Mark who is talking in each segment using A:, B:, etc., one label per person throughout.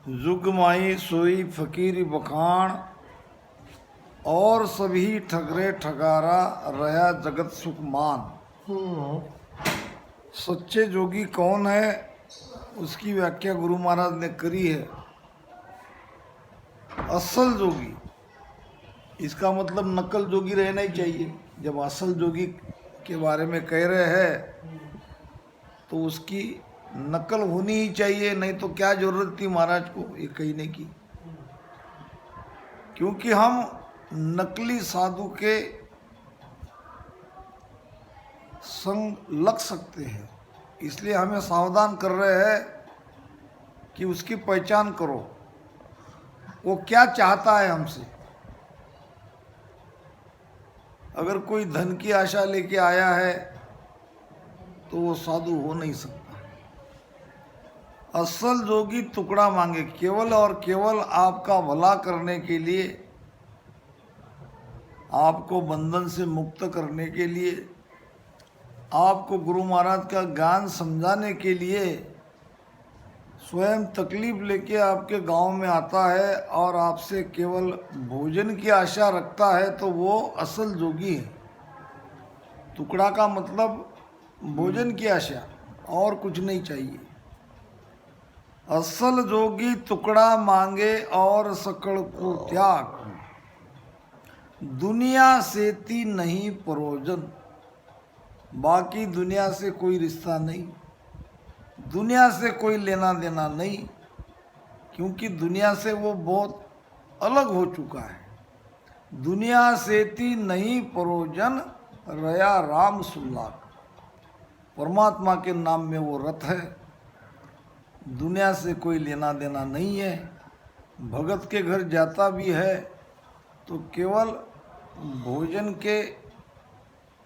A: जुग माई सोई फकीर बखान और सभी ठगरे ठगारा रहा जगत सुख मान। सच्चे जोगी कौन है उसकी व्याख्या गुरु महाराज ने करी है। असल जोगी, इसका मतलब नकल जोगी रहना ही चाहिए। जब असल जोगी के बारे में कह रहे हैं तो उसकी नकल होनी ही चाहिए, नहीं तो क्या जरूरत थी महाराज को ये कहने की। क्योंकि हम नकली साधु के संग लग सकते हैं, इसलिए हमें सावधान कर रहे हैं कि उसकी पहचान करो, वो क्या चाहता है हमसे। अगर कोई धन की आशा लेके आया है तो वो साधु हो नहीं सकता। असल जोगी टुकड़ा मांगे केवल और केवल आपका भला करने के लिए, आपको बंधन से मुक्त करने के लिए, आपको गुरु महाराज का ज्ञान समझाने के लिए स्वयं तकलीफ लेके आपके गांव में आता है और आपसे केवल भोजन की आशा रखता है तो वो असल जोगी है। टुकड़ा का मतलब भोजन की आशा, और कुछ नहीं चाहिए। असल जोगी टुकड़ा मांगे और सकल को त्याग, दुनिया से ती नहीं परोजन। बाकी दुनिया से कोई रिश्ता नहीं, दुनिया से कोई लेना देना नहीं, क्योंकि दुनिया से वो बहुत अलग हो चुका है। दुनिया से ती नहीं परोजन रया राम सुल्लाक, परमात्मा के नाम में वो रथ है। दुनिया से कोई लेना देना नहीं है। भगत के घर जाता भी है तो केवल भोजन के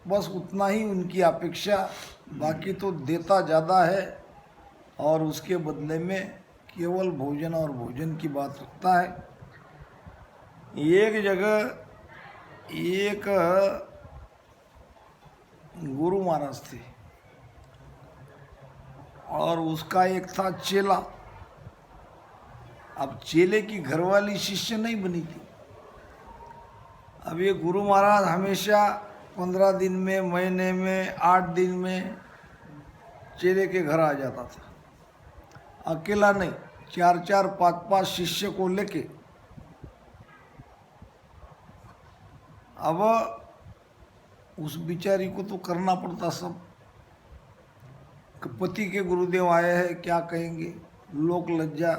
A: बस उतना ही उनकी अपेक्षा, बाकी तो देता ज़्यादा है और उसके बदले में केवल भोजन और भोजन की बात रखता है। एक जगह एक गुरु महाराज थे और उसका एक था चेला। अब चेले की घरवाली शिष्य नहीं बनी थी। अब ये गुरु महाराज हमेशा 15 दिन में, महीने में, 8 दिन में चेले के घर आ जाता था। अकेला नहीं, 4-4, 5-5 शिष्य को लेके। अब उस बिचारी को तो करना पड़ता सब। पति के गुरुदेव आए हैं, क्या कहेंगे, लोक लज्जा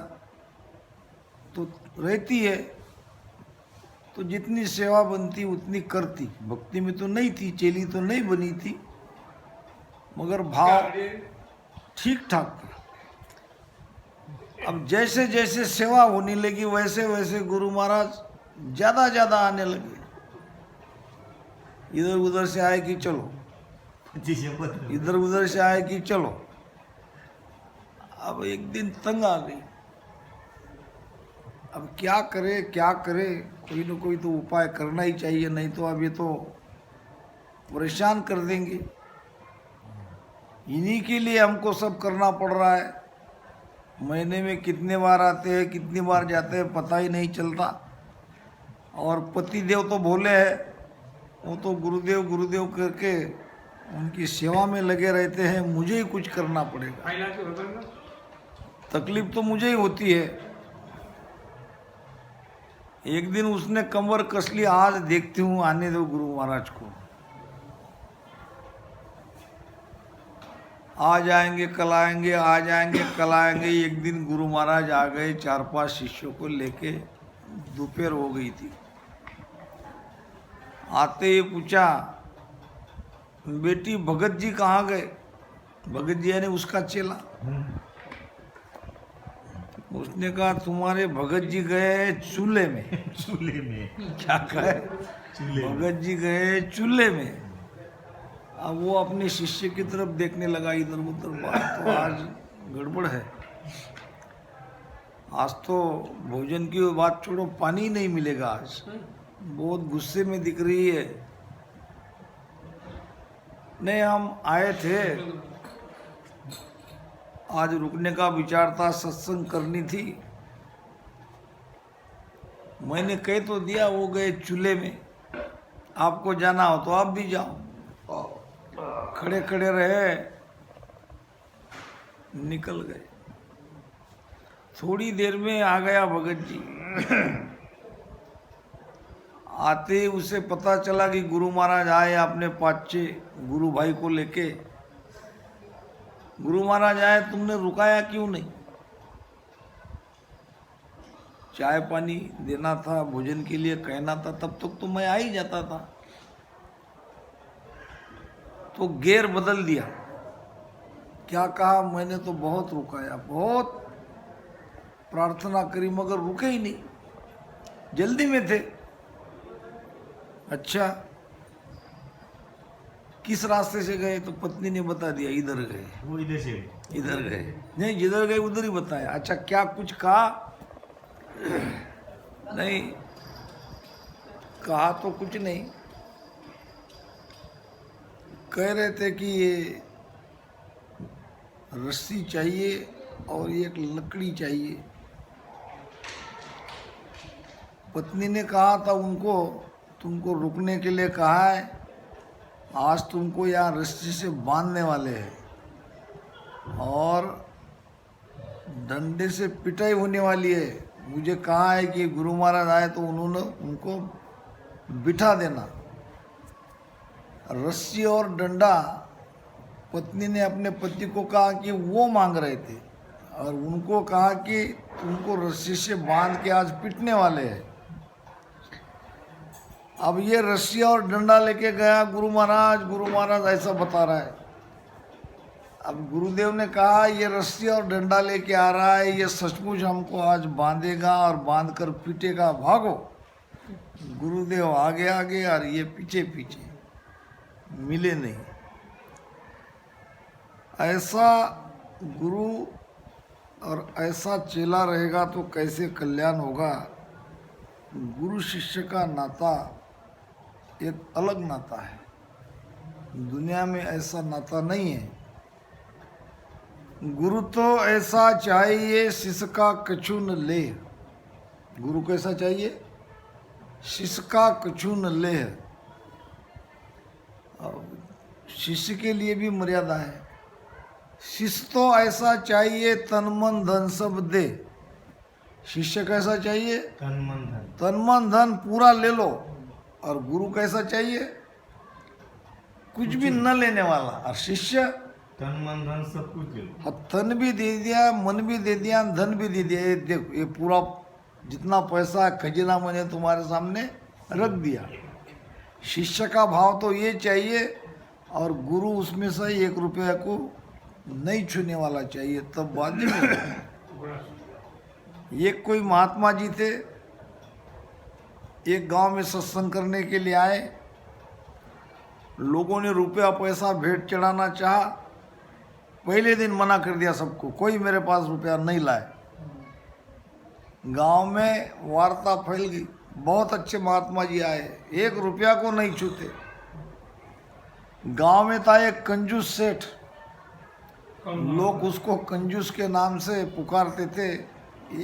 A: तो रहती है। तो जितनी सेवा बनती उतनी करती। भक्ति में तो नहीं थी, चेली तो नहीं बनी थी, मगर भाव ठीक ठाक था। अब जैसे जैसे सेवा होने लगी वैसे वैसे गुरु महाराज ज़्यादा आने लगे। इधर उधर से आए कि चलो, इधर उधर से आए कि चलो। अब एक दिन तंग आ गई। अब क्या करे क्या करे, कोई ना कोई तो उपाय करना ही चाहिए, नहीं तो अब ये तो परेशान कर देंगे। इन्हीं के लिए हमको सब करना पड़ रहा है। महीने में कितने बार आते हैं, कितनी बार जाते हैं, पता ही नहीं चलता। और पति देव तो भोले हैं, वो तो गुरुदेव गुरुदेव करके उनकी सेवा में लगे रहते हैं। मुझे ही कुछ करना पड़ेगा, तकलीफ तो मुझे ही होती है। एक दिन उसने कमर कस ली, आज देखती हूँ, आने दो गुरु महाराज को, आ जाएंगे कल आएंगे, आ जाएंगे कल आएंगे। एक दिन गुरु महाराज आ गए 4-5 शिष्यों को लेके। दोपहर हो गई थी। आते ही पूछा, बेटी भगत जी कहाँ गए? भगत जी यानी उसका चेला। उसने कहा तुम्हारे भगत जी गए चूल्हे में।
B: चूल्हे में
A: क्या कहे? भगत जी गए चूल्हे में। अब वो अपने शिष्य की तरफ देखने लगा, इधर उधर। बात तो आज गड़बड़ है। आज तो भोजन की बात छोड़ो, पानी नहीं मिलेगा आज। बहुत गुस्से में दिख रही है। नहीं, हम आए थे, आज रुकने का विचार था, सत्संग करनी थी, मैंने कह तो दिया, वो गए चूल्हे में। आपको जाना हो तो आप भी जाओ। खड़े खड़े रहे, निकल गए। थोड़ी देर में आ गया भगत जी। आते ही उसे पता चला कि गुरु महाराज आए अपने पाचे गुरु भाई को लेके। गुरु महाराज आए, तुमने रुकाया क्यों नहीं? चाय पानी देना था, भोजन के लिए कहना था, तब तक तो मैं आ ही जाता था। तो गेर बदल दिया। क्या कहा? मैंने तो बहुत रुकाया, बहुत प्रार्थना करी, मगर रुके ही नहीं, जल्दी में थे। अच्छा, किस रास्ते से गए? तो पत्नी ने बता दिया, इधर गए।
B: वो इधर से
A: इधर गए नहीं, जिधर गए उधर ही बताया। अच्छा, क्या कुछ कहा? नहीं कहा तो कुछ नहीं। कह रहे थे कि ये रस्सी चाहिए और एक लकड़ी चाहिए। पत्नी ने कहा था उनको, तुमको रुकने के लिए कहा है, आज तुमको यहाँ रस्सी से बांधने वाले हैं और डंडे से पिटाई होने वाली है। मुझे कहा है कि गुरु महाराज आए तो उन्होंने उनको बिठा देना। रस्सी और डंडा पत्नी ने अपने पति को कहा कि वो मांग रहे थे, और उनको कहा कि तुमको रस्सी से बांध के आज पिटने वाले हैं। अब ये रस्सी और डंडा लेके गया गुरु महाराज ऐसा बता रहा है। अब गुरुदेव ने कहा ये रस्सी और डंडा लेके आ रहा है, ये सचमुच हमको आज बांधेगा और बांध कर पीटेगा, भागो। गुरुदेव आगे आगे और ये पीछे पीछे, मिले नहीं। ऐसा गुरु और ऐसा चेला रहेगा तो कैसे कल्याण होगा। गुरु शिष्य का नाता एक अलग नाता है, दुनिया में ऐसा नाता नहीं है। गुरु तो ऐसा चाहिए शिष्य का कछु न ले। गुरु कैसा चाहिए? शिष्य का कछु न ले। शिष्य के लिए भी मर्यादा है। शिष्य तो ऐसा चाहिए तन मन धन सब दे। शिष्य कैसा चाहिए? तन मन धन पूरा ले लो। और गुरु कैसा चाहिए? कुछ भी न लेने वाला। और शिष्य
B: तन मन धन सब कुछ दे दो।
A: तन भी दे दिया, मन भी दे दिया, धन भी दे दिया। ये देखो, ये पूरा जितना पैसा खजाना मैंने तुम्हारे सामने रख दिया। शिष्य का भाव तो ये चाहिए, और गुरु उसमें से 1 रुपया को नहीं छूने वाला चाहिए, तब बात में। ये कोई महात्मा जी थे, एक गांव में सत्संग करने के लिए आए। लोगों ने रुपया पैसा भेंट चढ़ाना चाहा, पहले दिन मना कर दिया सबको, कोई मेरे पास रुपया नहीं लाए। गांव में वार्ता फैल गई, बहुत अच्छे महात्मा जी आए, 1 रुपया को नहीं छूते। गांव में था एक कंजूस सेठ, लोग उसको कंजूस के नाम से पुकारते थे।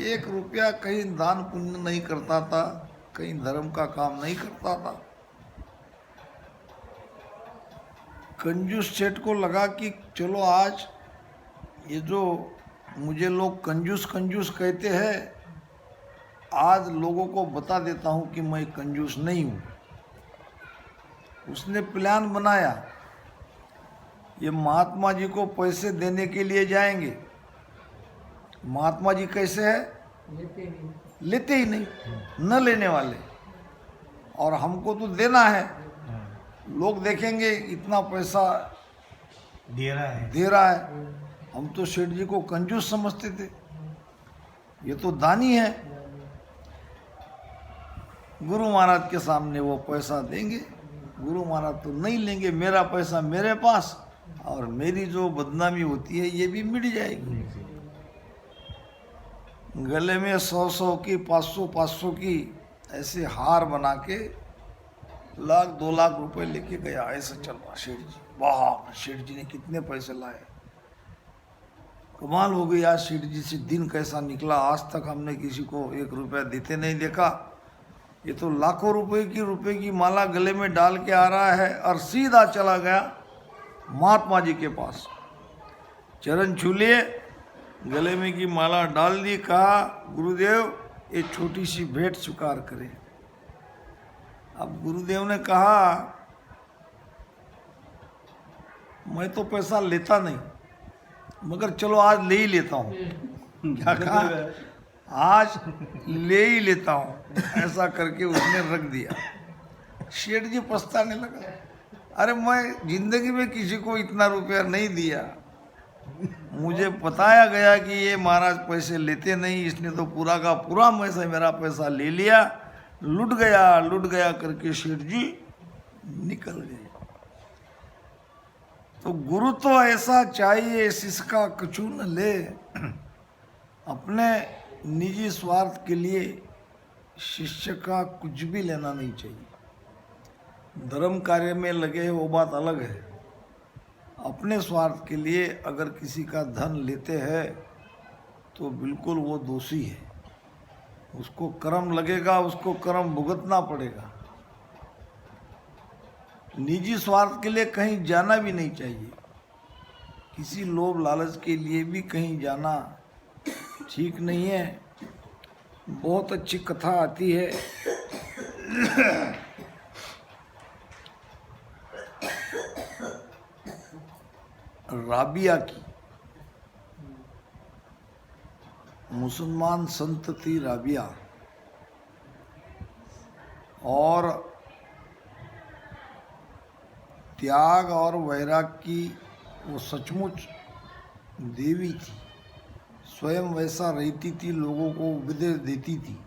A: 1 रुपया कहीं दान पुण्य नहीं करता था, कहीं धर्म का काम नहीं करता था। कंजूस सेठ को लगा कि चलो आज ये जो मुझे लोग कंजूस कंजूस कहते हैं, आज लोगों को बता देता हूँ कि मैं कंजूस नहीं हूँ। उसने प्लान बनाया, ये महात्मा जी को पैसे देने के लिए जाएंगे। महात्मा जी कैसे है? लेते ही नहीं, न लेने वाले, और हमको तो देना है। लोग देखेंगे इतना पैसा
B: दे
A: रहा है। हम तो सेठ जी को कंजूस समझते थे, ये तो दानी है। गुरु महाराज के सामने वो पैसा देंगे, गुरु महाराज तो नहीं लेंगे। मेरा पैसा मेरे पास, और मेरी जो बदनामी होती है ये भी मिट जाएगी। गले में 100-100 की, 500-500 की ऐसे हार बना के 1-2 लाख रुपए लेके गया। ऐसा चल रहा सेठ जी। वाह, सेठ जी ने कितने पैसे लाए, कमाल हो गई। आज सेठ जी से दिन कैसा निकला, आज तक हमने किसी को 1 रुपया देते नहीं देखा, ये तो लाखों रुपए की माला गले में डाल के आ रहा है और सीधा चला गया महात्मा जी के पास। चरण छू लिए, गले में की माला डाल दी, कहा गुरुदेव ये छोटी सी भेंट स्वीकार करें। अब गुरुदेव ने कहा मैं तो पैसा लेता नहीं, मगर चलो आज ले ही लेता हूँ। क्या कहा? आज ले ही लेता हूँ। ऐसा करके उसने रख दिया। शेठ जी पछताने लगा, अरे मैं जिंदगी में किसी को इतना रुपया नहीं दिया, मुझे बताया गया कि ये महाराज पैसे लेते नहीं, इसने तो पूरा का पूरा मेरा पैसा ले लिया, लुट गया करके शेठ जी निकल गए। तो गुरु तो ऐसा चाहिए जिसका कछु न ले, अपने निजी स्वार्थ के लिए शिष्य का कुछ भी लेना नहीं चाहिए। धर्म कार्य में लगे हैं वो बात अलग है, अपने स्वार्थ के लिए अगर किसी का धन लेते हैं तो बिल्कुल वो दोषी है, उसको कर्म लगेगा, उसको कर्म भुगतना पड़ेगा। निजी स्वार्थ के लिए कहीं जाना भी नहीं चाहिए, किसी लोभ लालच के लिए भी कहीं जाना ठीक नहीं है। बहुत अच्छी कथा आती है राबिया की। मुसलमान संत थी राबिया, और त्याग और वैराग की वो सचमुच देवी थी। स्वयं वैसा रहती थी, लोगों को उपदेश देती थी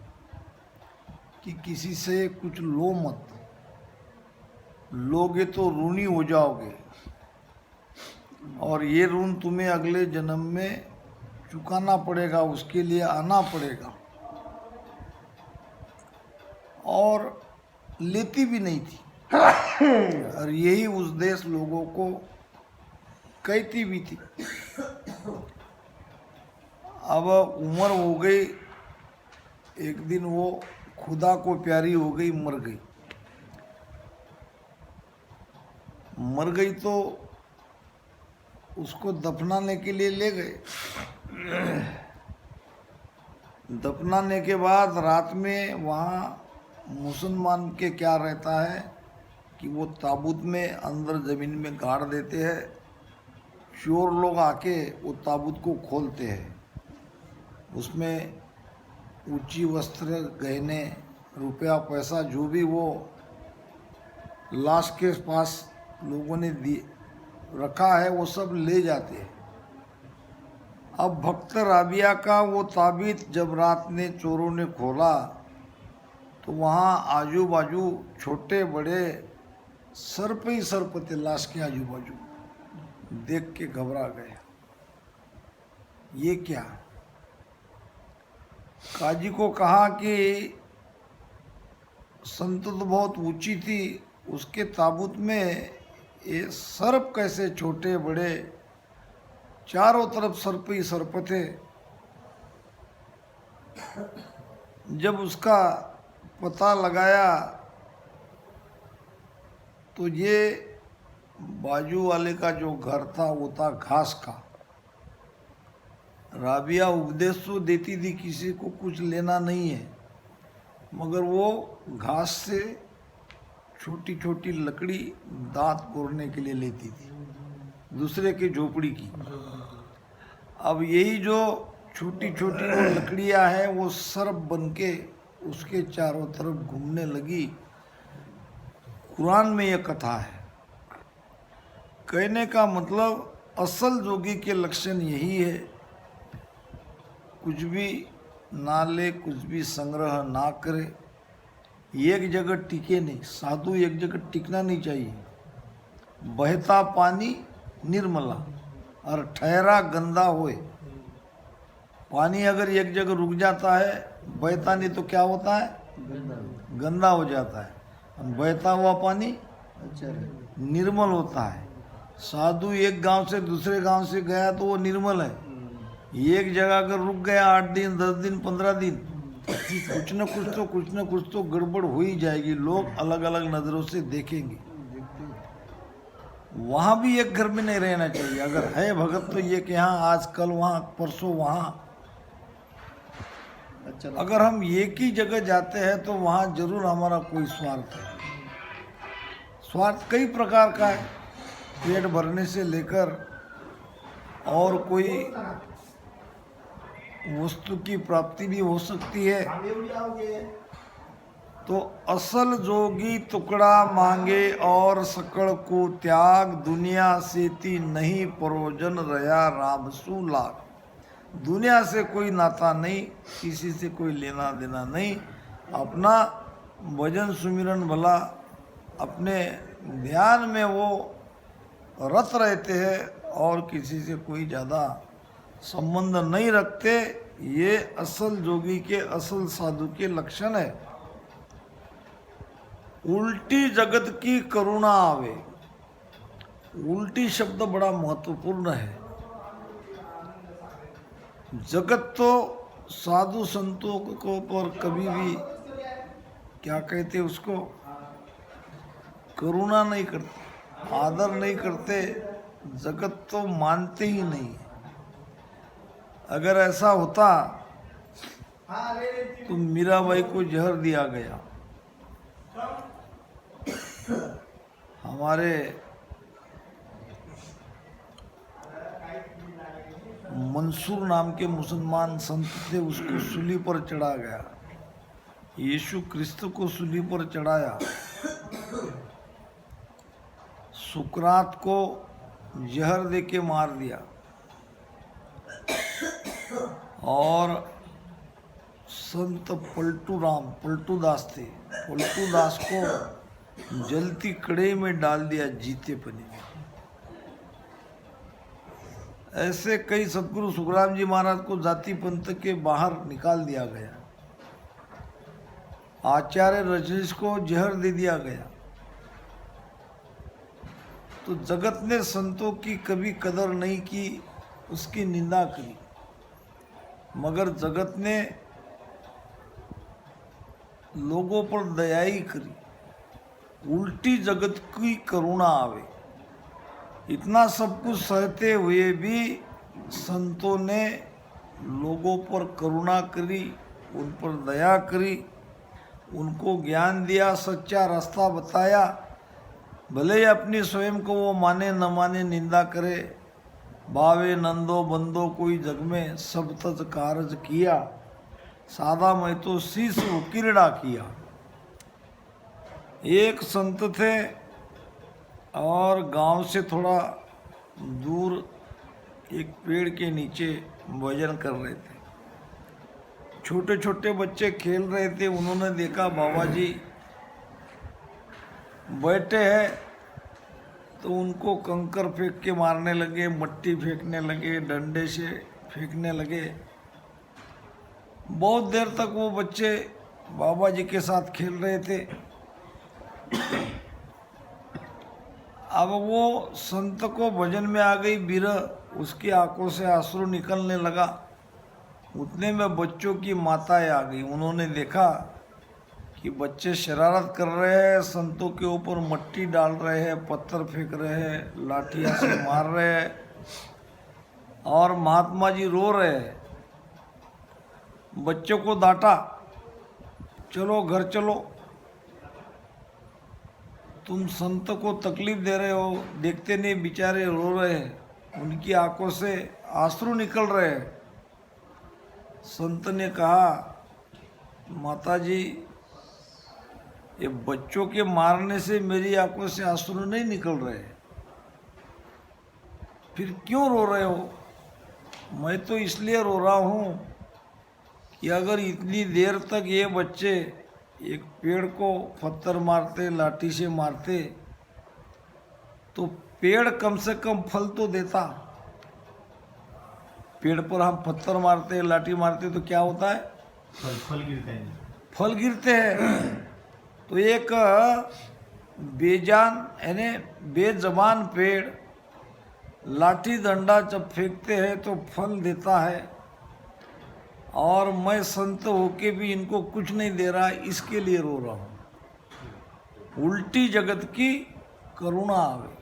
A: कि किसी से कुछ लो मत, लोगे तो ऋणी हो जाओगे और ये ऋण तुम्हें अगले जन्म में चुकाना पड़ेगा, उसके लिए आना पड़ेगा। और लेती भी नहीं थी और यही उपदेश लोगों को कहती भी थी। अब उम्र हो गई, एक दिन वो खुदा को प्यारी हो गई, मर गई तो उसको दफनाने के लिए ले गए। दफनाने के बाद रात में वहाँ मुसलमान के क्या रहता है कि वो ताबूत में अंदर ज़मीन में गाड़ देते हैं, चोर लोग आके वो ताबूत को खोलते हैं, उसमें ऊंची वस्त्र, गहने, रुपया पैसा जो भी वो लाश के पास लोगों ने रखा है वो सब ले जाते हैं। अब भक्त राबिया का वो ताबीत जब रात में चोरों ने खोला तो वहाँ आजू बाजू छोटे बड़े सर्प ही सर्प थे, लाश के आजू बाजू। देख के घबरा गए, ये क्या? काजी को कहा कि संत तो बहुत ऊंची थी, उसके ताबूत में ये सर्प कैसे छोटे बड़े, चारों तरफ सर्प ही सर्प थे। जब उसका पता लगाया तो ये बाजू वाले का जो घर था वो था घास का। राबिया उपदेश तो देती थी किसी को कुछ लेना नहीं है, मगर वो घास से छोटी छोटी लकड़ी दांत कोरने के लिए लेती थी, दूसरे की झोपड़ी की। अब यही जो छोटी छोटी वो लकड़ियाँ हैं वो सर्प बन के उसके चारों तरफ घूमने लगी। कुरान में ये कथा है। कहने का मतलब असल जोगी के लक्षण यही है, कुछ भी ना ले, कुछ भी संग्रह ना करे, एक जगह टिके नहीं। साधु एक जगह टिकना नहीं चाहिए। बहता पानी निर्मला और ठहरा गंदा होए। पानी अगर एक जगह रुक जाता है, बहता नहीं तो क्या होता है? गंदा हो जाता है। बहता हुआ पानी निर्मल होता है। साधु एक गांव से दूसरे गांव से गया तो वो निर्मल है। एक जगह अगर रुक गया 8 दिन 10 दिन 15 दिन कुछ न कुछ तो गड़बड़ हो ही जाएगी। लोग अलग अलग नज़रों से देखेंगे। वहाँ भी एक घर में नहीं रहना चाहिए। अगर है भगत तो ये कि हाँ आज कल वहाँ परसों वहाँ।
C: अच्छा
A: अगर हम एक ही जगह जाते हैं तो वहाँ जरूर हमारा कोई स्वार्थ है। स्वार्थ कई प्रकार का है, पेट भरने से लेकर और कोई वस्तु की प्राप्ति भी हो सकती है। तो असल जोगी टुकड़ा मांगे और सकड़ को त्याग, दुनिया से ती नहीं परोजन रया रामसू लाग। दुनिया से कोई नाता नहीं, किसी से कोई लेना देना नहीं। अपना भजन सुमिरन भला अपने ध्यान में वो रत रहते हैं और किसी से कोई ज़्यादा संबंध नहीं रखते। ये असल जोगी के, असल साधु के लक्षण है। उल्टी जगत की करुणा आवे। उल्टी शब्द बड़ा महत्वपूर्ण है। जगत तो साधु संतों को पर कभी भी क्या कहते उसको, करुणा नहीं करते, आदर नहीं करते। जगत तो मानते ही नहीं। अगर ऐसा होता तो मीराबाई को जहर दिया गया। हमारे मंसूर नाम के मुसलमान संत थे, उसको सूली पर चढ़ा गया। यीशु क्रिस्त को सूली पर चढ़ाया। सुकरात को जहर दे के मार दिया और संत पलटू दास थे, पलटू दास को जलती कड़ाई में डाल दिया जीते पने। ऐसे कई सतगुरु सुखराम जी महाराज को जाति पंथ के बाहर निकाल दिया गया। आचार्य रजनीश को जहर दे दिया गया। तो जगत ने संतों की कभी कदर नहीं की, उसकी निंदा करी। मगर जगत ने लोगों पर दया ही करी। उल्टी जगत की करुणा आवे। इतना सब कुछ सहते हुए भी संतों ने लोगों पर करुणा करी, उन पर दया करी, उनको ज्ञान दिया, सच्चा रास्ता बताया। भले ही अपनी स्वयं को वो माने न माने, निंदा करे। भावे नंदो बंदो कोई जग में, सब तज कारज किया। सादा मैं तो शीश उकीरड़ा किया। एक संत थे और गांव से थोड़ा दूर एक पेड़ के नीचे भजन कर रहे थे। छोटे छोटे बच्चे खेल रहे थे। उन्होंने देखा बाबा जी बैठे हैं, तो उनको कंकर फेंक के मारने लगे, मट्टी फेंकने लगे, डंडे से फेंकने लगे। बहुत देर तक वो बच्चे बाबा जी के साथ खेल रहे थे। अब वो संत को भजन में आ गई बिरह, उसकी आंखों से आंसू निकलने लगा। उतने में बच्चों की माताएं आ गई। उन्होंने देखा कि बच्चे शरारत कर रहे हैं, संतों के ऊपर मट्टी डाल रहे हैं, पत्थर फेंक रहे हैं, लाठियां से मार रहे हैं और महात्मा जी रो रहे हैं। बच्चों को डांटा, चलो घर चलो, तुम संत को तकलीफ दे रहे हो। देखते नहीं बेचारे रो रहे हैं, उनकी आंखों से आंसू निकल रहे हैं। संत ने कहा, माता जी ये बच्चों के मारने से मेरी आंखों से आंसू नहीं निकल रहे, फिर क्यों रो रहे हो? मैं तो इसलिए रो रहा हूँ कि अगर इतनी देर तक ये बच्चे एक पेड़ को पत्थर मारते, लाठी से मारते, तो पेड़ कम से कम फल तो देता। पेड़ पर हम पत्थर मारते, लाठी मारते तो क्या होता है?
B: फल गिरता है।
A: फल गिरते हैं। तो एक बेजान यानी बेजबान पेड़ लाठी डंडा जब फेंकते हैं तो फल देता है। और मैं संत होके भी इनको कुछ नहीं दे रहा, इसके लिए रो रहा हूँ। उल्टी जगत की करुणा आवे।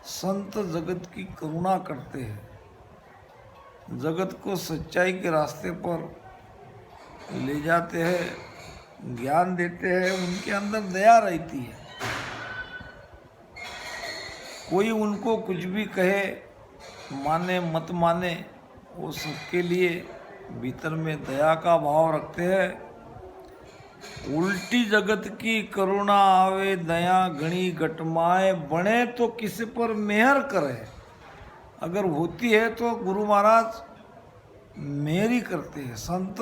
A: संत जगत की करुणा करते हैं, जगत को सच्चाई के रास्ते पर ले जाते हैं, ज्ञान देते हैं, उनके अंदर दया रहती है। कोई उनको कुछ भी कहे, माने मत माने, वो सबके लिए भीतर में दया का भाव रखते हैं। उल्टी जगत की करुणा आवे, दया घणी घटमाए, बने तो किसी पर मेहर करे। अगर होती है तो गुरु महाराज मेहरी करते हैं, संत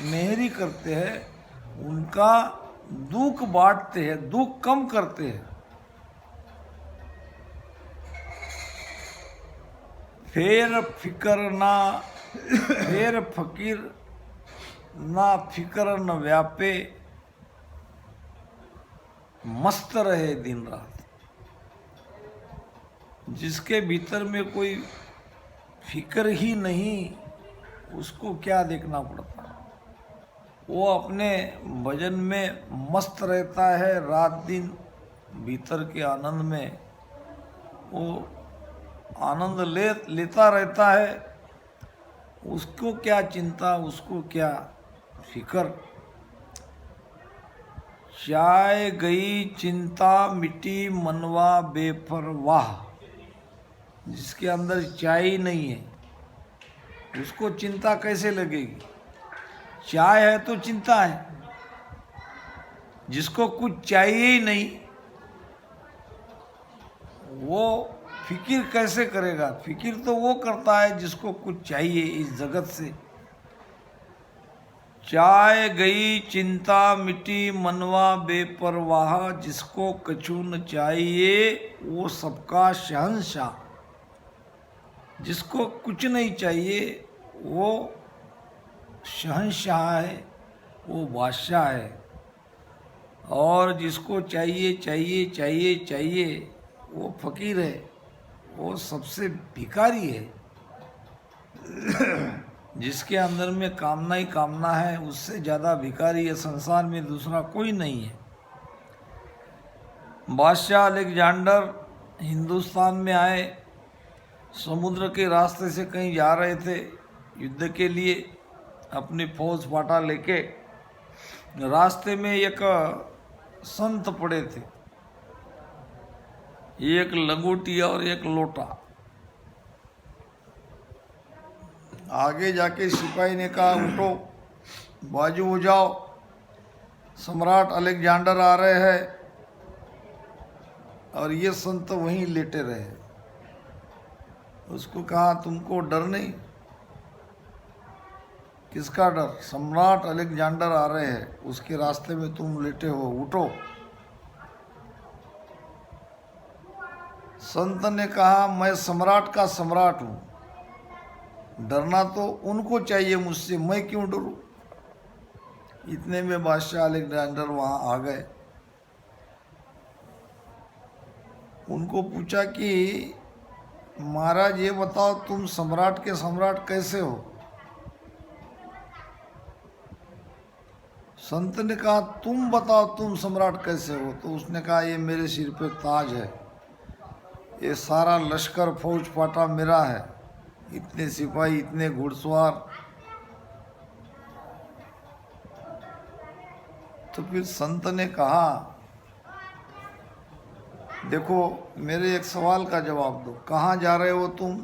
A: मेहरी करते हैं, उनका दुख बांटते हैं, दुख कम करते हैं। फेर फिकर ना, फेर फकीर ना फिकर न व्यापे, मस्त रहे दिन रात। जिसके भीतर में कोई फिक्र ही नहीं, उसको क्या देखना पड़ता। वो अपने भजन में मस्त रहता है, रात दिन भीतर के आनंद में वो आनंद लेता रहता है। उसको क्या चिंता, उसको क्या फिक्र। चाय गई चिंता मिटी मनवा बेपरवाह। जिसके अंदर चाय ही नहीं है, उसको चिंता कैसे लगेगी। चाय है तो चिंता है। जिसको कुछ चाहिए ही नहीं, वो फिक्र कैसे करेगा। फिक्र तो वो करता है जिसको कुछ चाहिए इस जगत से। चाय गई चिंता मिटी मनवा बेपरवाह, जिसको कछु न चाहिए वो सबका शहंशाह। जिसको कुछ नहीं चाहिए वो शहंशाह है, वो बादशाह है। और जिसको चाहिए चाहिए चाहिए चाहिए वो फकीर है, वो सबसे भिखारी है। जिसके अंदर में कामना ही कामना है, उससे ज़्यादा भिखारी है संसार में दूसरा कोई नहीं है। बादशाह अलेक्जेंडर हिंदुस्तान में आए, समुद्र के रास्ते से कहीं जा रहे थे युद्ध के लिए, अपनी फौज फाटा लेके। रास्ते में एक संत पड़े थे, एक लंगोटिया और एक लोटा। आगे जाके सिपाही ने कहा, उठो, बाजू हो जाओ, सम्राट अलेक्जेंडर आ रहे हैं। और ये संत वहीं लेटे रहे। उसको कहा, तुमको डर नहीं। किसका डर। सम्राट अलेक्जेंडर आ रहे हैं, उसके रास्ते में तुम लेटे हो, उठो। संत ने कहा, मैं सम्राट का सम्राट हूं, डरना तो उनको चाहिए मुझसे, मैं क्यों डरूं। इतने में बादशाह अलेक्जेंडर वहां आ गए। उनको पूछा कि महाराज ये बताओ, तुम सम्राट के सम्राट कैसे हो। संत ने कहा, तुम बताओ तुम सम्राट कैसे हो। तो उसने कहा, ये मेरे सिर पे ताज है, ये सारा लश्कर फौज फाटा मेरा है, इतने सिपाही, इतने घुड़सवार। तो फिर संत ने कहा, देखो मेरे एक सवाल का जवाब दो, कहाँ जा रहे हो तुम।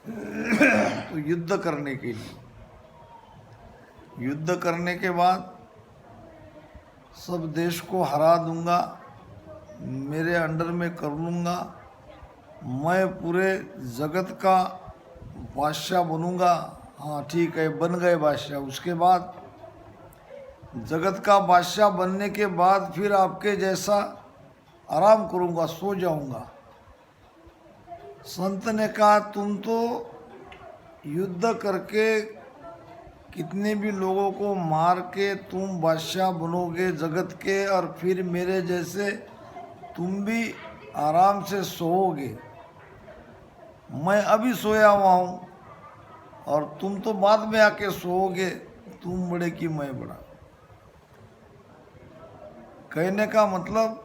A: तो युद्ध करने के लिए। युद्ध करने के बाद सब देश को हरा दूंगा, मेरे अंडर में कर लूँगा, मैं पूरे जगत का बादशाह बनूंगा। हाँ ठीक है, बन गए बादशाह। उसके बाद जगत का बादशाह बनने के बाद फिर आपके जैसा आराम करूंगा, सो जाऊंगा। संत ने कहा, तुम तो युद्ध करके कितने भी लोगों को मार के तुम बादशाह बनोगे जगत के, और फिर मेरे जैसे तुम भी आराम से सोओगे। मैं अभी सोया हुआ हूँ और तुम तो बाद में आके सोओगे, तुम बड़े कि मैं बड़ा। कहने का मतलब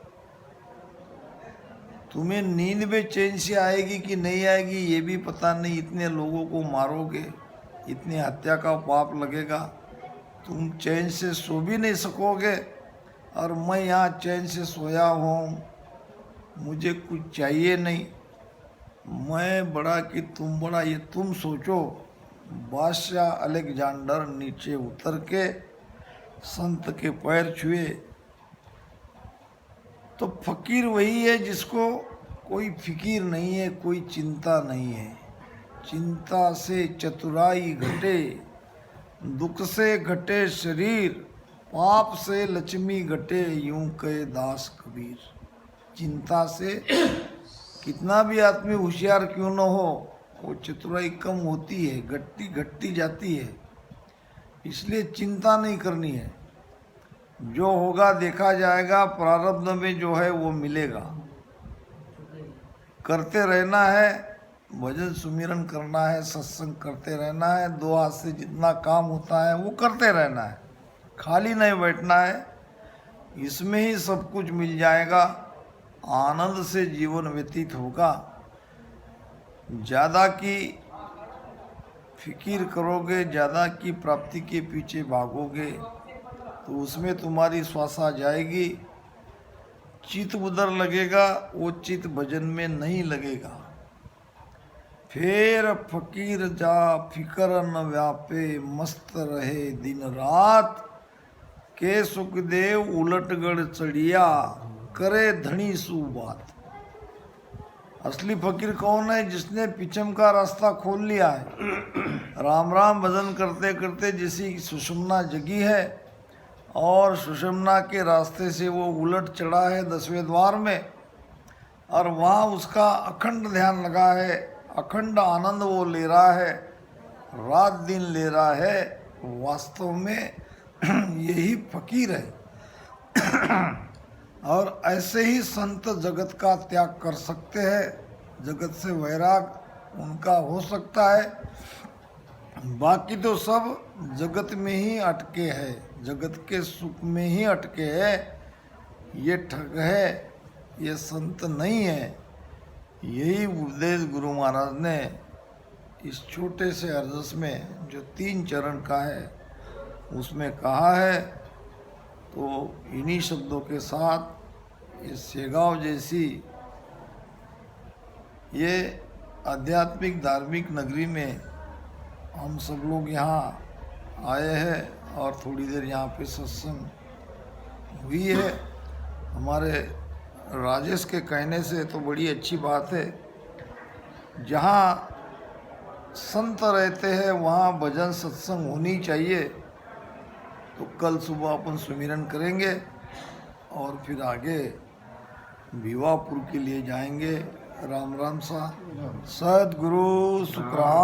A: तुम्हें नींद में चैन से आएगी कि नहीं आएगी ये भी पता नहीं। इतने लोगों को मारोगे, इतनी हत्या का पाप लगेगा, तुम चैन से सो भी नहीं सकोगे। और मैं यहाँ चैन से सोया हूँ, मुझे कुछ चाहिए नहीं, मैं बड़ा कि तुम बड़ा, ये तुम सोचो। बादशाह अलेक्जेंडर नीचे उतर के संत के पैर छुए। तो फकीर वही है जिसको कोई फिकीर नहीं है, कोई चिंता नहीं है। चिंता से चतुराई घटे, दुख से घटे शरीर, पाप से लक्ष्मी घटे, यूं कहे दास कबीर। चिंता से कितना भी आदमी होशियार क्यों न हो, वो चतुराई कम होती है, घटती घटती जाती है। इसलिए चिंता नहीं करनी है, जो होगा देखा जाएगा, प्रारब्ध में जो है वो मिलेगा। करते रहना है, भजन सुमिरन करना है, सत्संग करते रहना है, दो हाथ से जितना काम होता है वो करते रहना है, खाली नहीं बैठना है। इसमें ही सब कुछ मिल जाएगा, आनंद से जीवन व्यतीत होगा। ज़्यादा की फिकीर करोगे, ज़्यादा की प्राप्ति के पीछे भागोगे तो उसमें तुम्हारी श्वासा जाएगी, चित उधर लगेगा, वो चित भजन में नहीं लगेगा। फिर फकीर जा फिकर न व्यापे, मस्त रहे दिन रात, के सुखदेव उलटगढ़ चढ़िया, करे धनी सु बात। असली फकीर कौन है? जिसने पिछम का रास्ता खोल लिया है। राम राम भजन करते करते जिसी सुषुम्ना जगी है और सुषुम्ना के रास्ते से वो उलट चढ़ा है 10वें द्वार में, और वहाँ उसका अखंड ध्यान लगा है, अखंड आनंद वो ले रहा है, रात दिन ले रहा है। वास्तव में यही फकीर है। और ऐसे ही संत जगत का त्याग कर सकते हैं, जगत से वैराग उनका हो सकता है। बाकी तो सब जगत में ही अटके हैं, जगत के सुख में ही अटके हैं। ये ठग है, ये संत नहीं है। यही उपदेश गुरु महाराज ने इस छोटे से अर्जस में जो 3 चरण का है उसमें कहा है। तो इन्हीं शब्दों के साथ इस शेगांव जैसी ये आध्यात्मिक धार्मिक नगरी में हम सब लोग यहाँ आए हैं और थोड़ी देर यहाँ पे सत्संग हुई है। हमारे राजेश के कहने से तो बड़ी अच्छी बात है, जहाँ संत रहते हैं वहाँ भजन सत्संग होनी चाहिए। तो कल सुबह अपन सुमिरन करेंगे और फिर आगे भिवापुर के लिए जाएंगे। राम राम सा। सद्गुरु सुखराम।